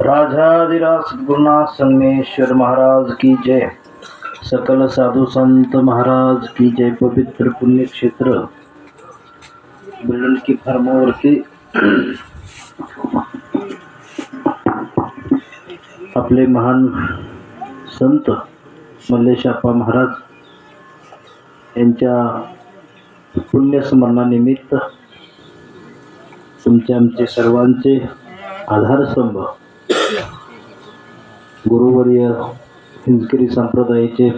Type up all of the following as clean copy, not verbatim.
राजाधिराज सद्गुरुनाथ संगमेश्वर महाराज की जय। सकल साधु संत महाराज की जय। पवित्र पुण्य क्षेत्र बिल्डन की फार्मावरती आपले महान संत मल्लेशाप्पा महाराज यांच्या पुण्यस्मरणानिमित्त तुमचे आमचे सर्वांचे आधारस्तंभ गुरुवर्य हिंदकेरी संप्रदायाचे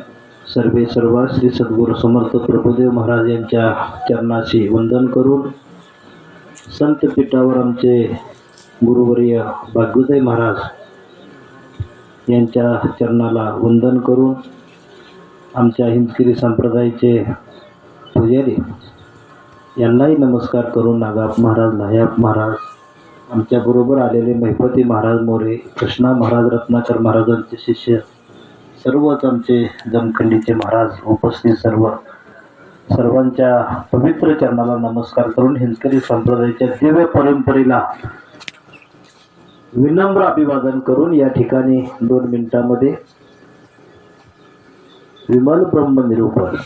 सर्वा श्री सद्गुरू समर्थ प्रभुदेव महाराज यांच्या चरणाशी वंदन करून, संत पीठावर आमचे गुरुवर्य भाग्योदय महाराज यांच्या चरणाला वंदन करून, आमच्या हिंदकेरी संप्रदायाचे पुजारी यांनाही नमस्कार करून, नागाप महाराज, नायाप महाराज, आमच्या बरोबर आलेले महिपती महाराज मोरे, कृष्णा महाराज, रत्नाकर महाराजांचे शिष्य, सर्वच आमचे जमखंडीचे महाराज उपस्थित सर्वांच्या पवित्र चरणाला नमस्कार करून, हिंदकेरी संप्रदायाच्या दिव्य परंपरेला विनम्र अभिवादन करून या ठिकाणी 2 मिनिटांमध्ये विमल ब्रह्म निरूपण।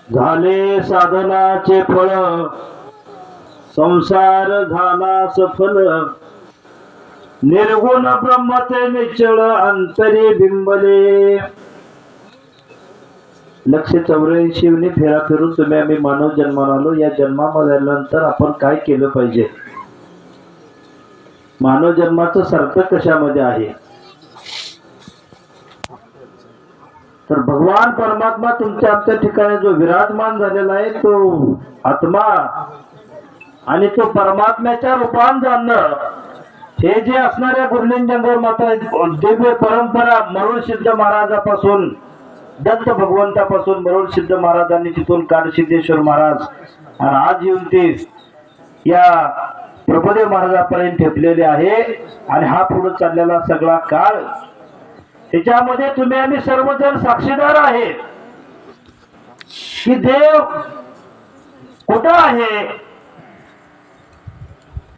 झाले साधनाचे फळ, संसार झाला सफल, निर्गुण ब्रह्मते निश्चळ अंतरी बिंबले। 184 फेरा फिरून तुम्ही आम्ही मानव जन्माला आलो। या जन्मामध्ये आल्यानंतर आपण काय केलं पाहिजे, मानव जन्माचं सार्थक कशामध्ये आहे, तर भगवान परमात्मा तुमच्या आमच्या ठिकाणी जो विराजमान झालेला आहे तो आत्मा आणि तो परमात्म्याच्या रूपान जाणणं, हे जे असणाऱ्या गुरुलिंगजंगल माता दिव्य परंपरा मरुळ सिद्ध महाराजापासून, दत्त भगवंतापासून मरुळ सिद्ध महाराजांनी तिथून काडसिद्धेश्वर महाराज आणि आज येऊन ते या प्रभुदेव महाराजापर्यंत ठेपलेले आहे। आणि हा पुढे चाललेला सगळा काळ, त्याच्यामध्ये तुम्ही आम्ही सर्वजण साक्षीदार आहे की देव कुठं आहे।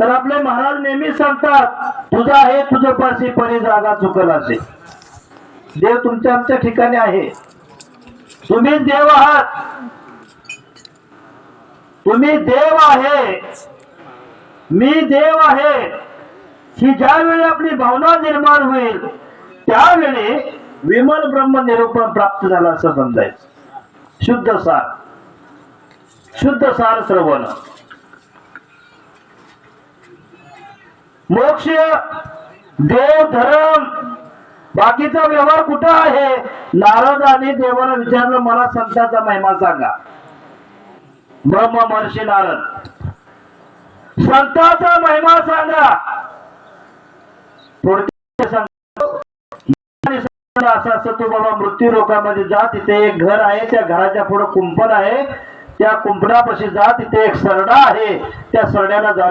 तर आपले महाराज नेहमी सांगतात, तुझं आहे तुझं पाशी परी जागा चुकल असे। देव तुमच्या आमच्या ठिकाणी आहे, तुम्ही देव आहात, तुम्ही देव आहे, मी देव आहे, ही ज्यावेळी आपली भावना निर्माण होईल त्यावेळी विमल ब्रह्म निरूपण प्राप्त झालं असं समजायचं। शुद्ध सार श्रवण, मोक्ष, देव, धर्म, बाकीचा व्यवहार कुठं आहे। नारदांनी देवाला विचारलं, मला संतांचा महिमा सांगा। ब्रह्म महर्षी नारद, संतांचा महिमा सांगा। असं तू बाबा मृत्यू लोकामध्ये जा, तिथे एक घर आहे, त्या घराच्या पुढे कुंपण आहे, त्या कुंपणापाशी जा, तिथे एक सरडा आहे, त्या सरड्याला जा।